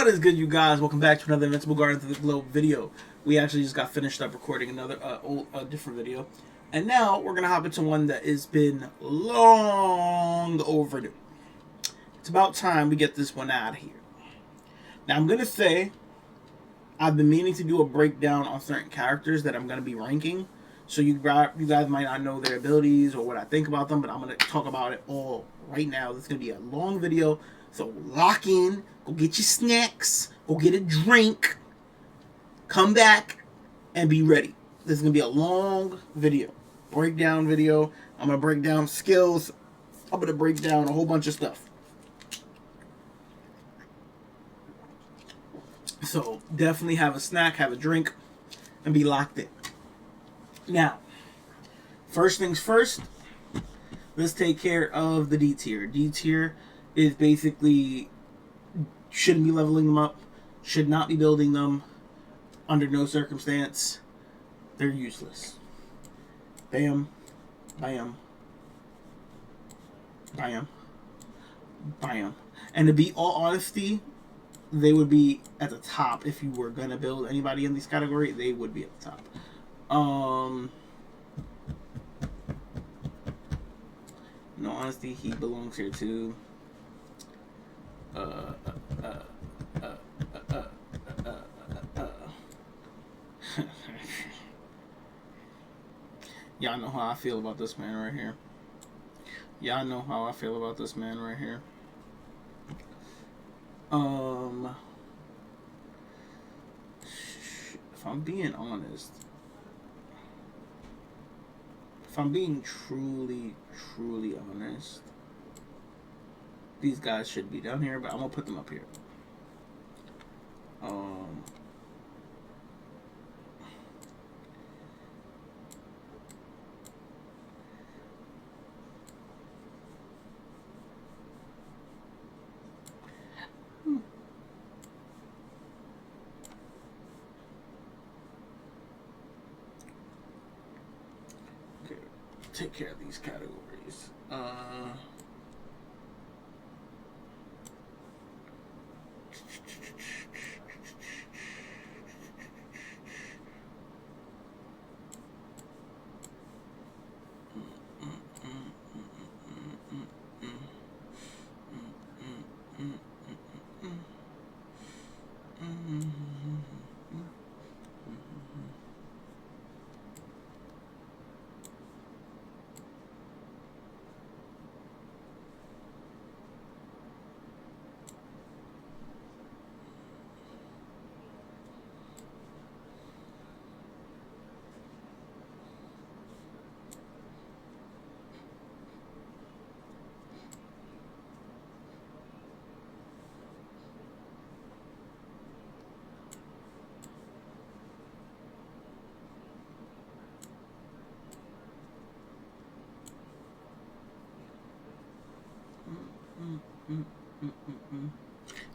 What is good, you guys? Welcome back to another Invincible Guardians of the Globe video. We actually just got finished up recording another different video, and now we're gonna hop into one that has been long overdue. It's about time we get this one out of here. Now I'm gonna say I've been meaning to do a breakdown on certain characters that I'm gonna be ranking, so you guys might not know their abilities or what I think about them, but I'm gonna talk about it all right now. This is gonna be a long video, so lock in. Go get your snacks. Go get a drink. Come back and be ready. This is going to be a long video. Breakdown video. I'm going to break down skills. I'm going to break down a whole bunch of stuff. So definitely have a snack, have a drink, and be locked in. Now, first things first, let's take care of the D tier. D tier is basically... shouldn't be leveling them up, should not be building them under no circumstance. They're useless. Bam, bam, bam, bam. And to be all honesty, they would be at the top if you were gonna build anybody in this category. They would be at the top. No honesty, he belongs here too. Y'all know how I feel about this man right here. Y'all know how I feel about this man right here. If I'm being honest, if I'm being truly honest, these guys should be down here, but I'm gonna put them up here. Okay, take care of these categories.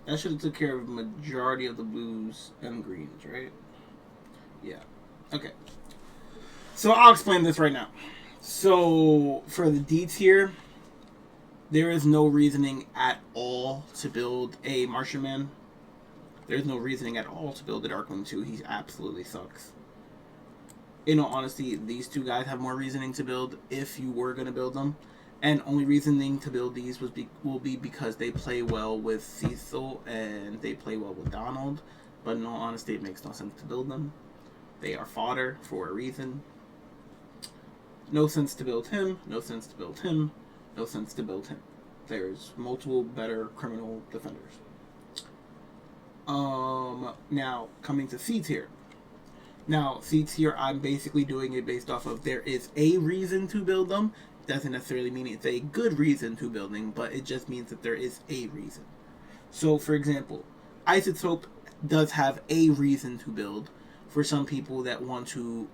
That should have took care of the majority of the blues and greens, right? Yeah. Okay. So I'll explain this right now. So for the D tier, there is no reasoning at all to build a Martian Man. There's no reasoning at all to build a Darkwing 2. He absolutely sucks. In all honesty, these two guys have more reasoning to build if you were going to build them. And only reasoning to build these will be because they play well with Cecil and they play well with Donald. But in all honesty, it makes no sense to build them. They are fodder for a reason. No sense to build him. No sense to build him. No sense to build him. There's multiple better criminal defenders. Now, coming to C tier. Now, C tier, I'm basically doing it based off of there is a reason to build them. Doesn't necessarily mean it's a good reason to building, but it just means that there is a reason. So, for example, Isotope does have a reason to build for some people that want to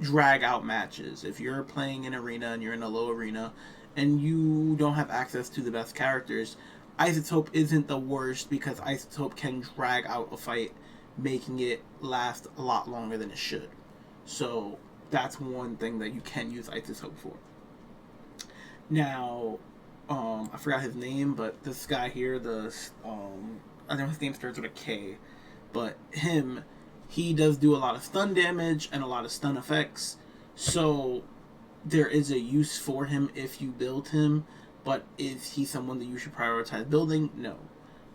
drag out matches. If you're playing an arena and you're in a low arena and you don't have access to the best characters, Isotope isn't the worst because Isotope can drag out a fight, making it last a lot longer than it should. So that's one thing that you can use Isotope for. Now, I forgot his name, but this guy here, the I know his name starts with a K, but he does do a lot of stun damage and a lot of stun effects. So there is a use for him if you build him, but is he someone that you should prioritize building? No.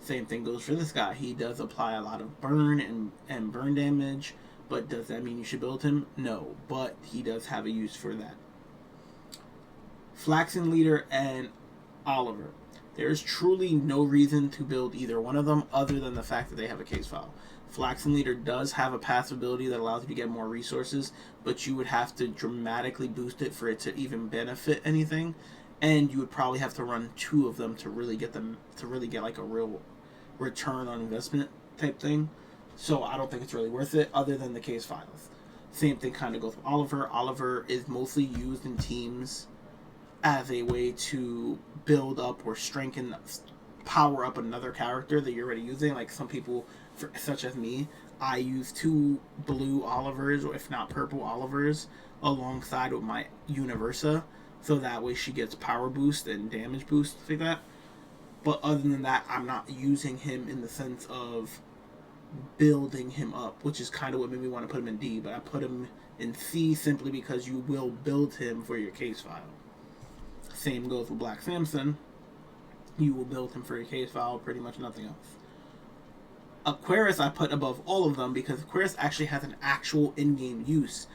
Same thing goes for this guy. He does apply a lot of burn and burn damage, but does that mean you should build him? No, but he does have a use for that. Flaxen Leader and Oliver. There is truly no reason to build either one of them other than the fact that they have a case file. Flaxen Leader does have a passive ability that allows you to get more resources, but you would have to dramatically boost it for it to even benefit anything, and you would probably have to run 2 of them to really get like a real return on investment type thing. So I don't think it's really worth it other than the case files. Same thing kind of goes with Oliver. Oliver is mostly used in teams as a way to build up or strengthen, power up another character that you're already using. Like some people, such as me, I use 2 blue Olivers, or if not purple Olivers, alongside with my Universa, so that way she gets power boost and damage boost, like that. But other than that, I'm not using him in the sense of building him up, which is kind of what made me want to put him in D, but I put him in C simply because you will build him for your case file. Same goes with Black Samson. You will build him for your case file, pretty much nothing else. Aquarius I put above all of them because Aquarius actually has an actual in-game use.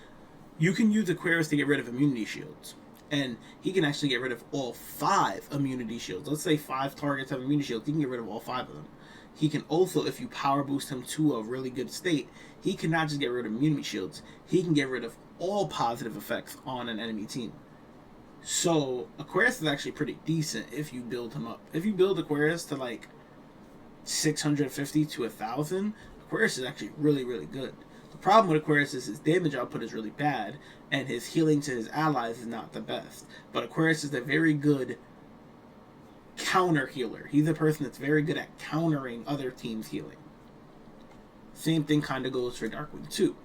You can use Aquarius to get rid of immunity shields, and he can actually get rid of all 5 immunity shields. Let's say 5 targets have immunity shields, he can get rid of all 5 of them. He can also, if you power boost him to a really good state, he can not just get rid of immunity shields, he can get rid of all positive effects on an enemy team. So Aquarius is actually pretty decent if you build him up. If you build Aquarius to like 650 to 1,000, Aquarius is actually really, really good. The problem with Aquarius is his damage output is really bad, and his healing to his allies is not the best. But Aquarius is a very good counter healer. He's a person that's very good at countering other teams' healing. Same thing kind of goes for Darkwing 2.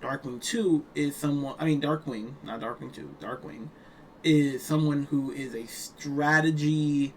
Darkwing 2 is someone... I mean, Darkwing, not Darkwing 2. Darkwing is someone who is a strategy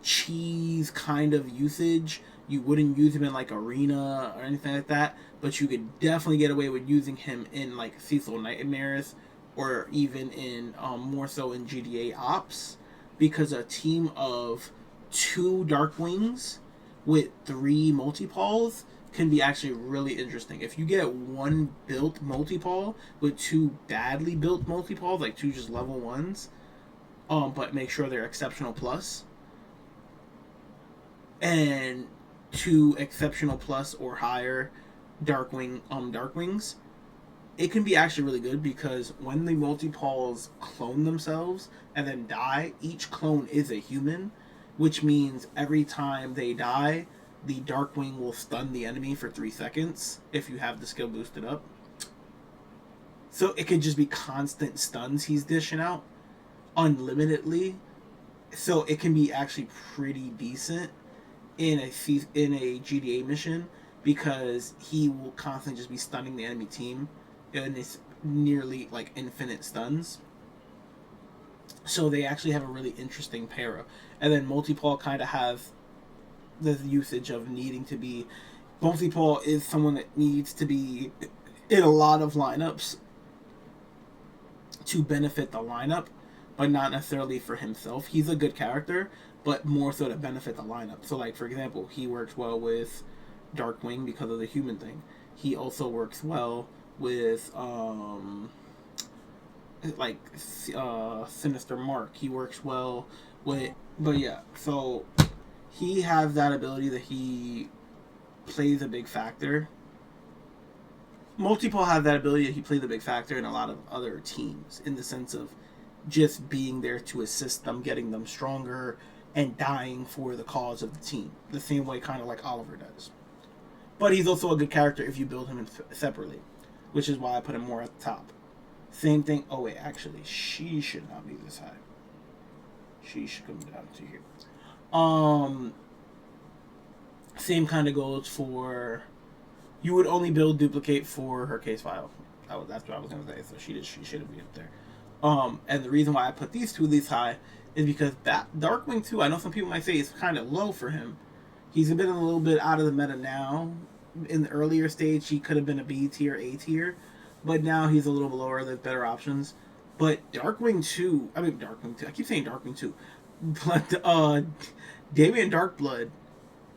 cheese kind of usage. You wouldn't use him in like Arena or anything like that, but you could definitely get away with using him in like Cecil Nightmares, or even in more so in GTA Ops, because a team of 2 Darkwings with 3 Multipals can be actually really interesting. If you get 1 built Multipal with 2 badly built Multipals, like 2 just level 1s, but make sure they're exceptional plus, and 2 exceptional plus or higher Darkwings, it can be actually really good, because when the Multipals clone themselves and then die, each clone is a human, which means every time they die, the Darkwing will stun the enemy for 3 seconds if you have the skill boosted up. So it could just be constant stuns he's dishing out unlimitedly. So it can be actually pretty decent in a GTA mission, because he will constantly just be stunning the enemy team, and it's nearly like infinite stuns. So they actually have a really interesting para. And then Multipal kind of has the usage of needing to be... Multipal is someone that needs to be in a lot of lineups to benefit the lineup, but not necessarily for himself. He's a good character, but more so to benefit the lineup. So like, for example, he works well with Darkwing because of the human thing. He also works well with Sinister Mark. He works well with... But yeah, so he has that ability that he plays a big factor. Multipal has that ability that he plays a big factor in a lot of other teams, in the sense of just being there to assist them, getting them stronger, and dying for the cause of the team. The same way kind of like Oliver does. But he's also a good character if you build him separately, which is why I put him more at the top. Same thing... Oh wait, actually, she should not be this high. She should come down to here. Same kind of goes for... You would only build duplicate for her case file. That's what I was going to say, so she shouldn't be up there. And the reason why I put these 2 this high is because that Darkwing 2, I know some people might say it's kind of low for him, He's been a little bit out of the meta now. In the earlier stage, he could have been a B tier, A tier, but now he's a little lower. There's better options. But Darkwing 2, I mean Darkwing 2, I keep saying Darkwing 2, but Damien Darkblood,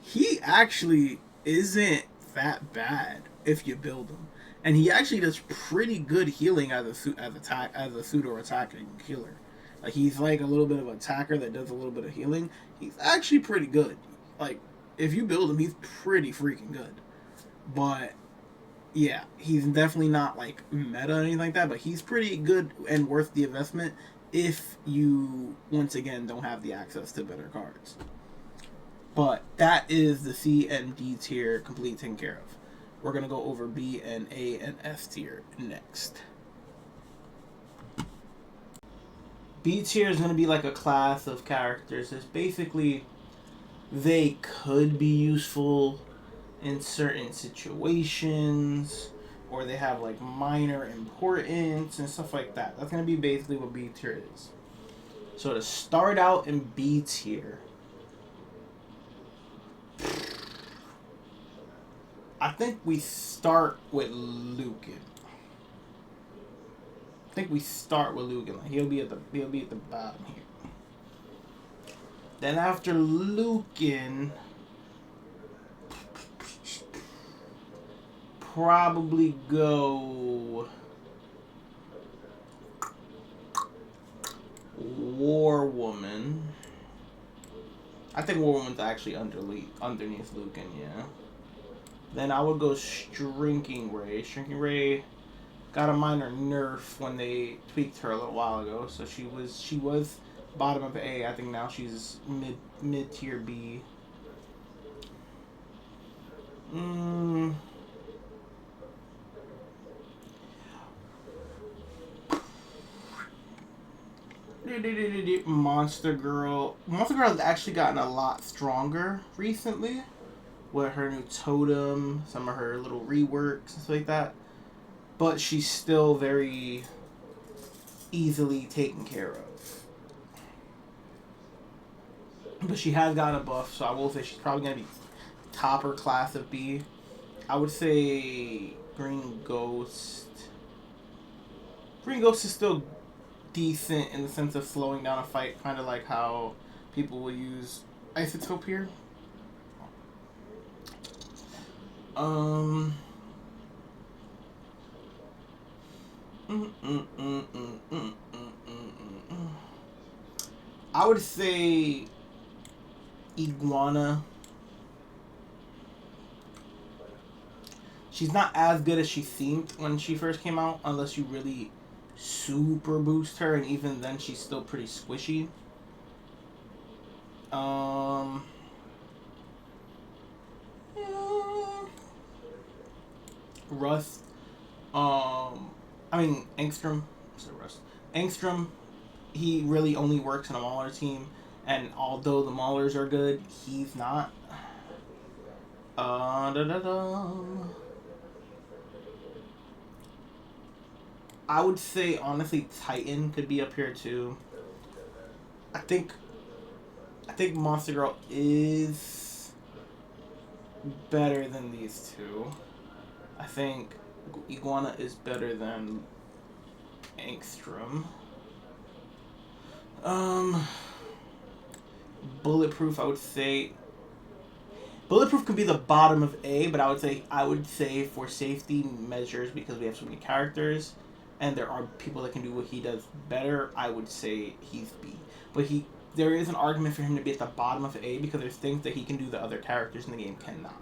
he actually isn't that bad if you build him. And he actually does pretty good healing as a pseudo attacking healer. Like he's like a little bit of an attacker that does a little bit of healing. He's actually pretty good. Like if you build him, he's pretty freaking good. But yeah, he's definitely not like meta or anything like that. But he's pretty good and worth the investment if you once again don't have the access to better cards. But that is the C and D tier complete taken care of. We're gonna go over B and A and S tier next. B tier is gonna be like a class of characters. It's basically they could be useful in certain situations, or they have like minor importance and stuff like that. That's gonna be basically what B tier is. So to start out in B tier, I think we start with Lucan. Like he'll be at the bottom here. Then after Lucan, probably go War Woman. I think War Woman's actually underneath Lucan, yeah. Then I would go Shrinking Ray. Shrinking Ray got a minor nerf when they tweaked her a little while ago, so she was bottom of A. I think now she's mid tier B. Monster Girl. Monster Girl has actually gotten a lot stronger recently with her new totem, some of her little reworks and stuff like that. But she's still very easily taken care of. But she has gotten a buff, so I will say she's probably going to be topper class of B. I would say Green Ghost. Green Ghost is still decent in the sense of slowing down a fight, kind of like how people will use Isotope here. I would say Iguana. She's not as good as she seemed when she first came out, unless you really super boost her, and even then she's still pretty squishy. Rust. Angstrom. Rust. Angstrom. He really only works in a Mauler team, and although the Maulers are good, he's not. I would say honestly Titan could be up here too. I think Monster Girl is better than these two. I think Iguana is better than Angstrom. Bulletproof, I would say. Bulletproof could be the bottom of A, but I would say for safety measures, because we have so many characters, and there are people that can do what he does better, I would say he's B. But there is an argument for him to be at the bottom of A because there's things that he can do that other characters in the game cannot.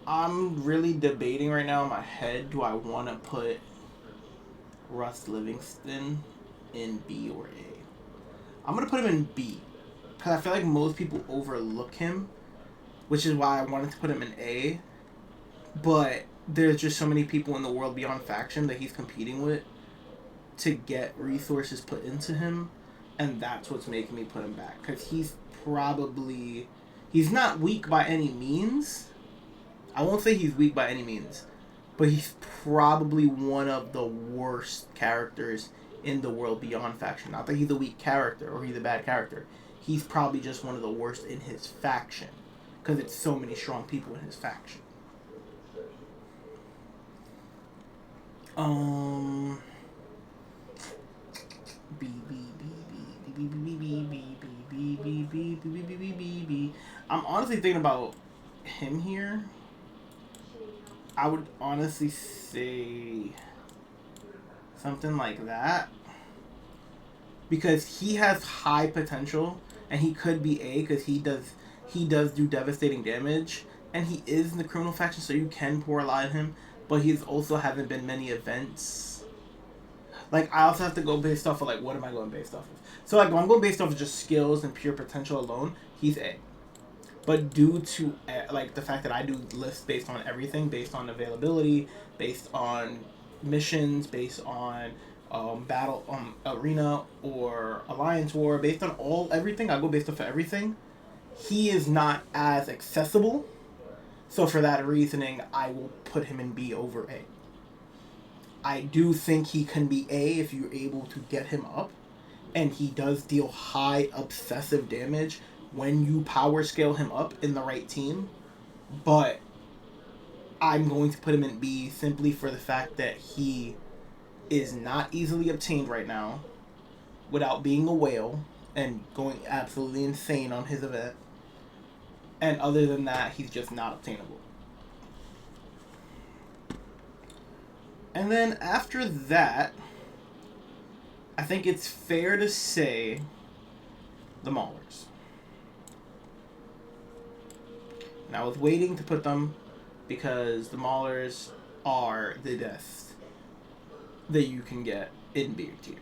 I'm really debating right now in my head, do I want to put Russ Livingston in B or A? I'm going to put him in B, because I feel like most people overlook him, which is why I wanted to put him in A, but there's just so many people in the world beyond faction that he's competing with to get resources put into him and that's what's making me put him back. Because he's not weak by any means. I won't say he's weak by any means, but he's probably one of the worst characters in the world beyond faction. Not that he's a weak character or he's a bad character. He's probably just one of the worst in his faction, because it's so many strong people in his faction. I'm honestly thinking about him here. I would honestly say something like that, because he has high potential and he could be A, because he does do devastating damage, and he is in the criminal faction, so you can pour a lot on him. But he's also haven't been many events. Like, I also have to go based off of, like, what am I going based off of? So, like, when I'm going based off of just skills and pure potential alone, he's A. But due to, like, the fact that I do lists based on everything, based on availability, based on missions, based on battle, arena, or alliance war, based on everything, I go based off of everything, he is not as accessible. So for that reasoning, I will put him in B over A. I do think he can be A if you're able to get him up. And he does deal high obsessive damage when you power scale him up in the right team. But I'm going to put him in B simply for the fact that he is not easily obtained right now without being a whale and going absolutely insane on his event. And other than that, he's just not obtainable. And then after that, I think it's fair to say the Maulers. And I was waiting to put them because the Maulers are the best that you can get in B tier.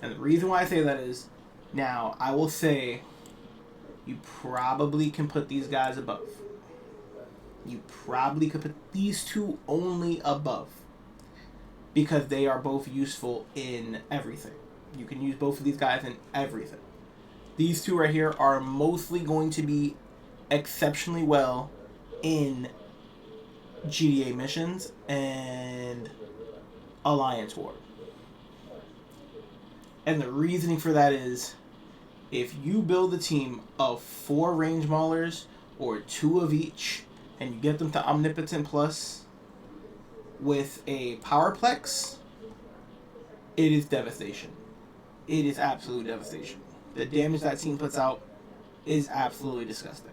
And the reason why I say that is, now, I will say, you probably can put these guys above. You probably could put these two only above, because they are both useful in everything. You can use both of these guys in everything. These two right here are mostly going to be exceptionally well in GDA missions and Alliance War. And the reasoning for that is, if you build a team of 4 range maulers or 2 of each, and you get them to Omnipotent Plus with a Powerplex, it is devastation. It is absolute devastation. The damage that team puts out is absolutely disgusting.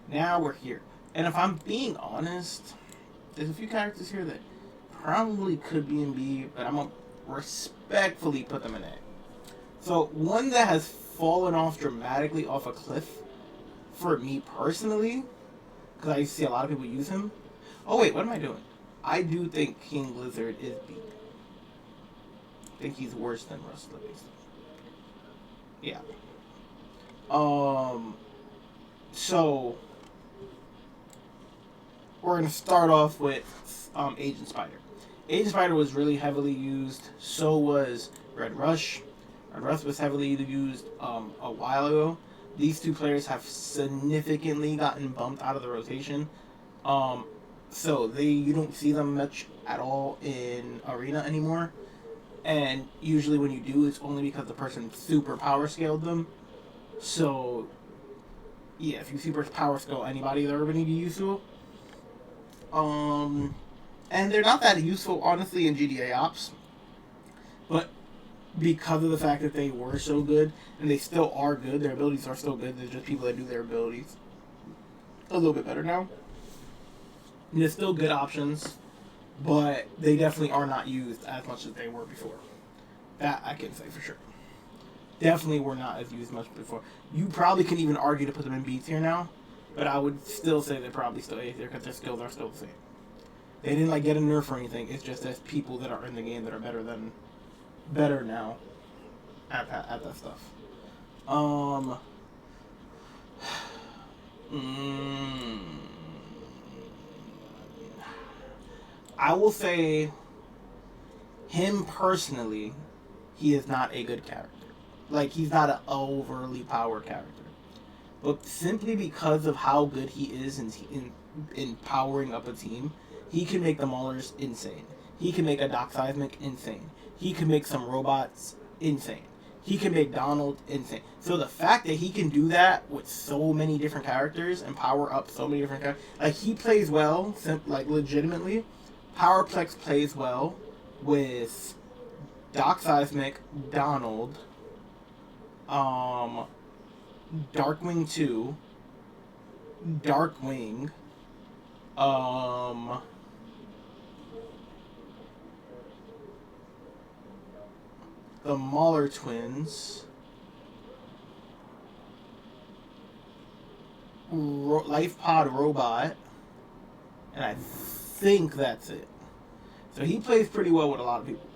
Now we're here. And if I'm being honest, there's a few characters here that probably could be in B, but I'm going to respectfully put them in A. So, one that has fallen off dramatically off a cliff, for me personally, because I see a lot of people use him. Oh wait, what am I doing? I do think King Lizard is B. I think he's worse than Russ Livingston. Yeah. So, we're going to start off with Agent Spider. Agent Spider was really heavily used, so was Red Rush. Red Rush was heavily used a while ago. These two players have significantly gotten bumped out of the rotation. So you don't see them much at all in Arena anymore. And usually when you do, it's only because the person super power scaled them. So, yeah, if you super power scale anybody, they're going to be useful. And they're not that useful, honestly, in GDA Ops. But because of the fact that they were so good, and they still are good, their abilities are still good, there's just people that do their abilities a little bit better now. And there's still good options, but they definitely are not used as much as they were before. That I can say for sure. Definitely were not as used much before. You probably can even argue to put them in B tier now, but I would still say they're probably still A tier because their skills are still the same. They didn't get a nerf or anything. It's just there's people that are in the game that are better now at that stuff. I will say him personally he is not a good character. Like, he's not an overly powered character. But simply because of how good he is in powering up a team, he can make the Maulers insane. He can make a Doc Seismic insane. He can make some robots insane. He can make Donald insane. So the fact that he can do that with so many different characters and power up so many different characters, like, he plays well, like, legitimately. Powerplex plays well with Doc Seismic, Donald, Darkwing 2, Darkwing, the Mauler twins, Life Pod Robot, and I think that's it. So he plays pretty well with a lot of people.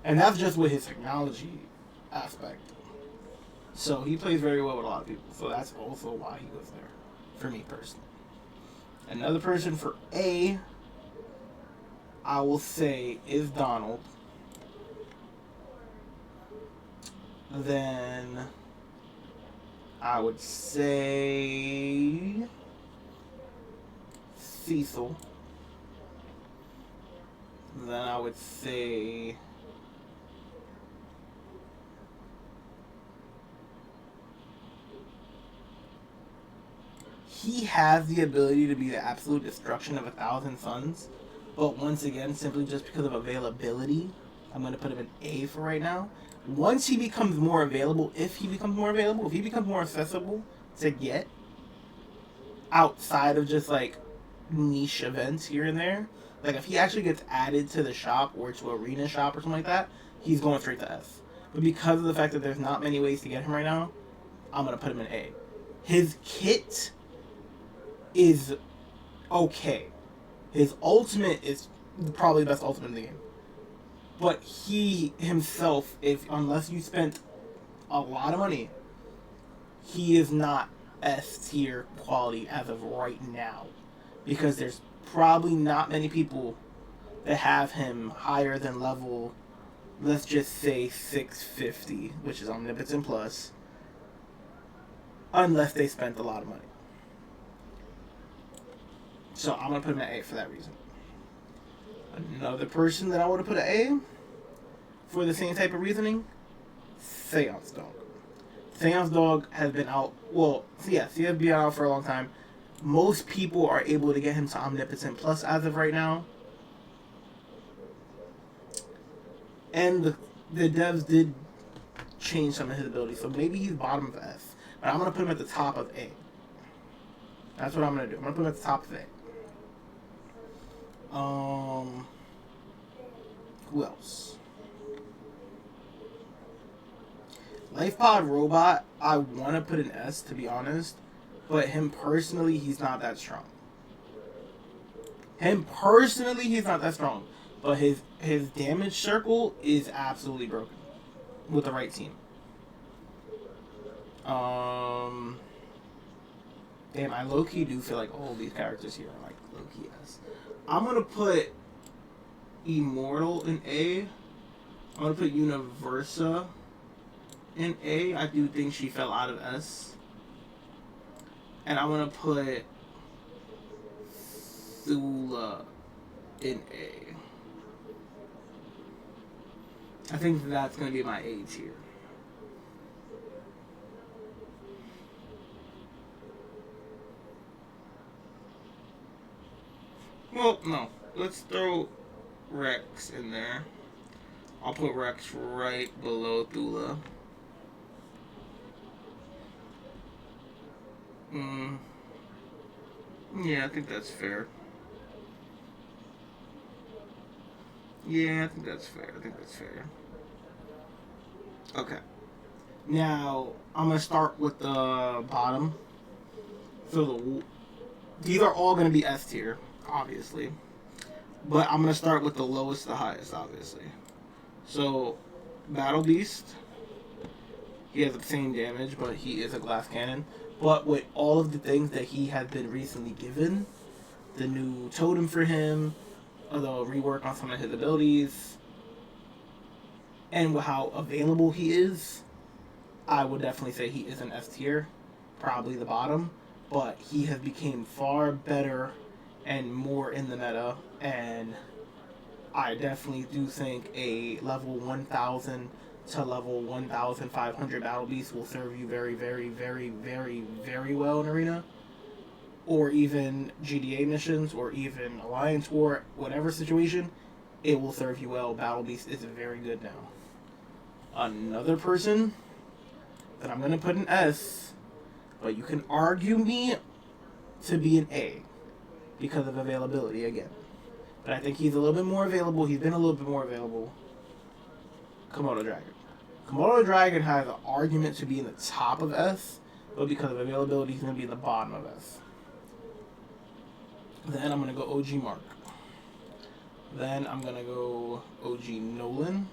And that's just with his technology aspect. So he plays very well with a lot of people. So that's also why he goes there, for me personally. Another person for A, I will say, is Donald. Then I would say Cecil. Then I would say he has the ability to be the absolute destruction of 1,000 suns, but once again, simply just because of availability, I'm going to put him in A for right now. Once he becomes more available, if he becomes more accessible to get outside of just like niche events here and there, like if he actually gets added to the shop or to Arena shop or something like that, he's going straight to S. But because of the fact that there's not many ways to get him right now, I'm going to put him in A. His kit is okay. His ultimate is probably the best ultimate in the game. But he himself, unless you spent a lot of money, he is not S tier quality as of right now. Because there's probably not many people that have him higher than level, let's just say 650, which is Omnipotent Plus, unless they spent a lot of money. So I'm going to put him at A for that reason. Another person that I would have put at A, for the same type of reasoning, Seance Dog. Seance Dog has been out, he has been out for a long time. Most people are able to get him to Omnipotent Plus as of right now. And the devs did change some of his abilities, so maybe he's bottom of S. But I'm going to put him at the top of A. That's what I'm going to do. I'm going to put him at the top of A. Who else? LifePod Robot, I want to put an S, to be honest. But him personally, he's not that strong. But his damage circle is absolutely broken. With the right team. Damn, I low-key do feel like all these characters here are like low-key S. I'm going to put Immortal in A. I'm going to put Universa in A. I do think she fell out of S. And I'm going to put Thula in A. I think that's going to be my A tier. Well, no. Let's throw Rex in there. I'll put Rex right below Thula. Yeah, I think that's fair. Okay. Now, I'm going to start with the bottom. So, these are all going to be S tier, obviously. But I'm going to start with the lowest to the highest, obviously. So, Battle Beast. He has the same damage, but he is a glass cannon. But with all of the things that he has been recently given, the new totem for him, the rework on some of his abilities, and how available he is, I would definitely say he is an S tier, probably the bottom, but he has become far better and more in the meta, and I definitely do think a level 1000 to level 1500 Battle Beast will serve you very, very, very, very, very well in Arena, or even GDA missions, or even Alliance War, whatever situation, it will serve you well. Battle Beast is very good now. Another person that I'm going to put an S, but you can argue me to be an A because of availability again. But I think he's a little bit more available. He's been a little bit more available. Komodo Dragon. Komodo Dragon has an argument to be in the top of S, but because of availability, he's going to be in the bottom of S. Then I'm going to go OG Mark. Then I'm going to go OG Nolan.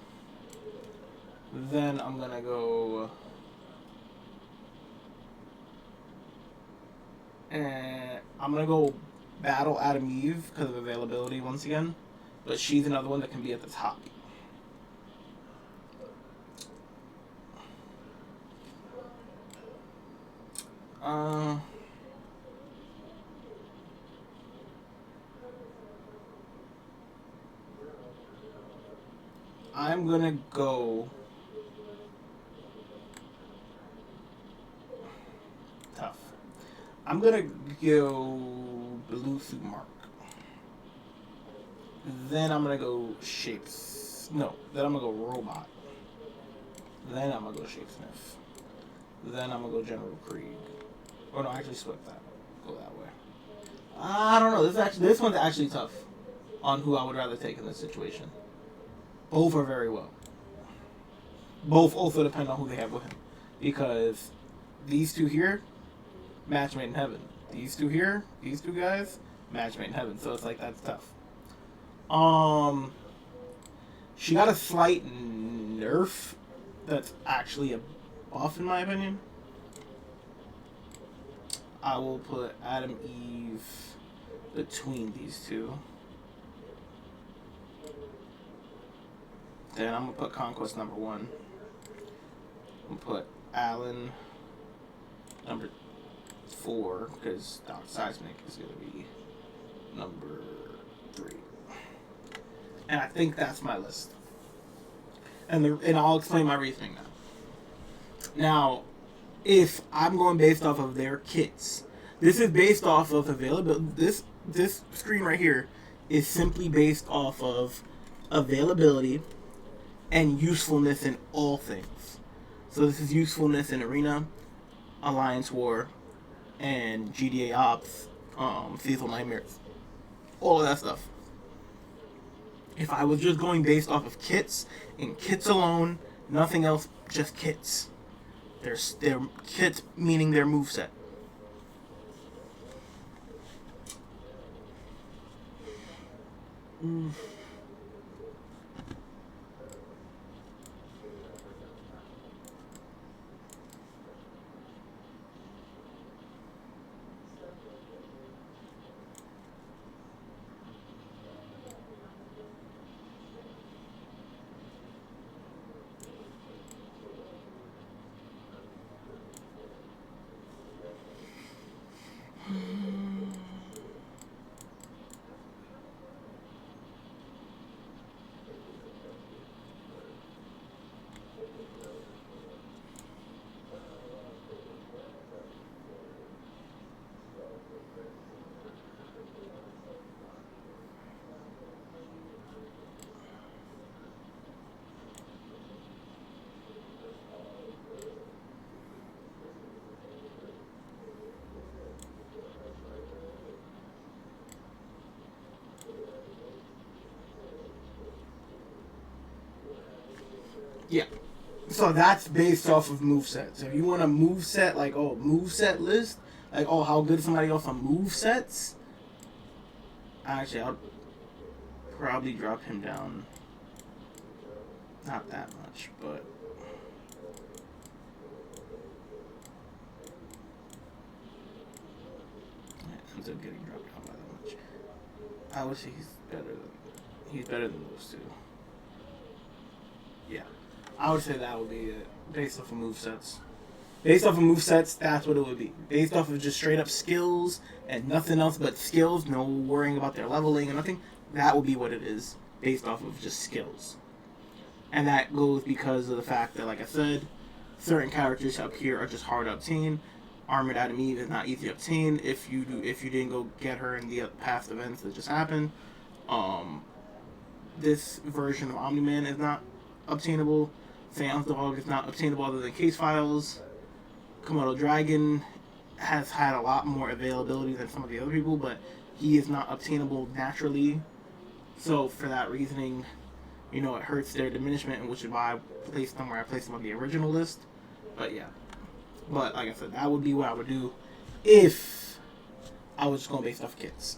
Then I'm going to go... And I'm going to go Battle Adam Eve because of availability once again. But she's another one that can be at the top. I'm going to go... Tough. I'm going to go Blue Suit Mark. Then I'm going to go Shapes. No, then I'm going to go Robot. Then I'm going to go Shapesmith. Then I'm going to go General Krieg. Oh no, actually split that. Go that way. I don't know. This one's actually tough on who I would rather take in this situation. Both are very well. Both also depend on who they have with him. Because these two here, match made in heaven. These two here, these two guys, match made in heaven. So it's like, that's tough. She got a slight nerf that's actually a buff in my opinion. I will put Adam Eve between these two. Then I'm going to put Conquest number 1. I'm going to put Alan number 4, because Doc Seismic is going to be number 3. And I think that's my list. And I'll explain my reasoning now. Now, if I'm going based off of their kits, this is based off of availability. This screen right here is simply based off of availability and usefulness in all things. So this is usefulness in Arena, Alliance War, and GDA Ops, Seasonal Nightmares, all of that stuff. If I was just going based off of kits, and kits alone, nothing else, just kits. Their kits meaning their moveset. Yeah. So that's based off of movesets. So if you want a moveset, like, moveset list, like, how good is somebody else on movesets? Actually, I'll probably drop him down. Not that much, but... It ends up getting dropped down by that much. I would say he's better than those two. Yeah. I would say that would be it. Based off of movesets. Based off of movesets, that's what it would be. Based off of just straight up skills and nothing else but skills, no worrying about their leveling or nothing, that would be what it is. Based off of just skills. And that goes because of the fact that, like I said, certain characters up here are just hard to obtain. Armored Adam Eve is not easy to obtain if you didn't go get her in the past events that just happened. This version of Omni-Man is not obtainable. Seance Dog is not obtainable other than case files. Komodo Dragon has had a lot more availability than some of the other people, but he is not obtainable naturally. So for that reasoning, you know, it hurts their diminishment, which is why I placed them where I placed them on the original list. But yeah. But like I said, that would be what I would do if I was just going based off kits.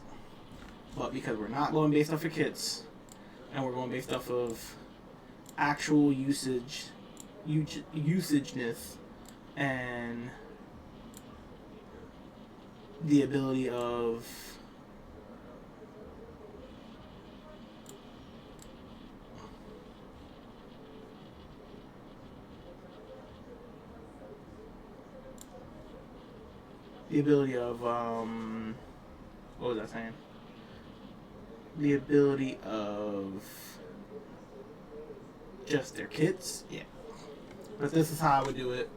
But because we're not going based off of kits, and we're going based off of actual usageness, and the ability of what was I saying? The ability of just their kits, yeah. But this is how I would do it.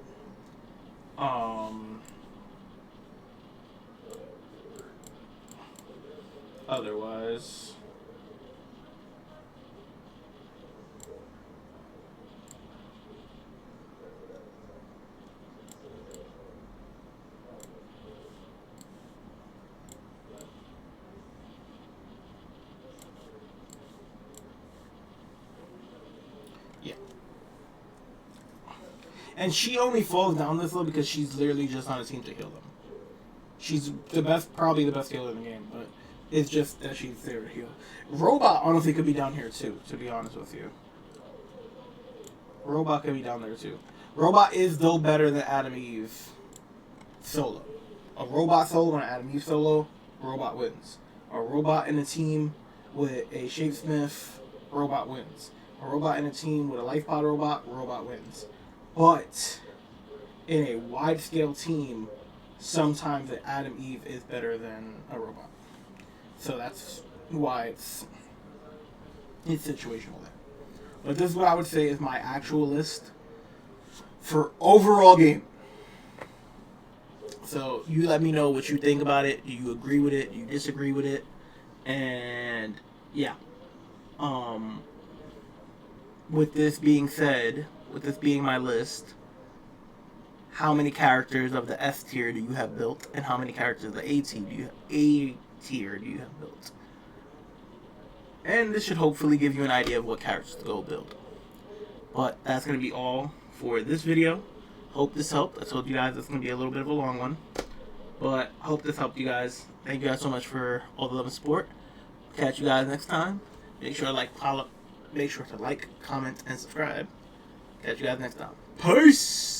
Otherwise, yeah. And she only falls down this low because she's literally just on a team to heal them. She's probably the best healer in the game, but it's just that she's there to heal. Robot honestly could be down here too, to be honest with you. Robot could be down there too. Robot is though better than Adam Eve solo. A Robot solo and an Adam Eve solo, Robot wins. A Robot in a team with a Shapesmith, Robot wins. A Robot in a team with a Life Pod Robot, Robot wins. But in a wide scale team, sometimes an Adam Eve is better than a Robot. So that's why it's situational there. But this is what I would say is my actual list for overall game. So you let me know what you think about it. Do you agree with it? Do you disagree with it? And yeah. With this being said, with this being my list, how many characters of the S tier do you have built, and how many characters of the A tier do you have built? And this should hopefully give you an idea of what characters to go build. But that's going to be all for this video. Hope this helped. I told you guys it's going to be a little bit of a long one. But hope this helped you guys. Thank you guys so much for all the love and support. Catch you guys next time. Make sure to like, comment, and subscribe. Catch you guys next time. Peace!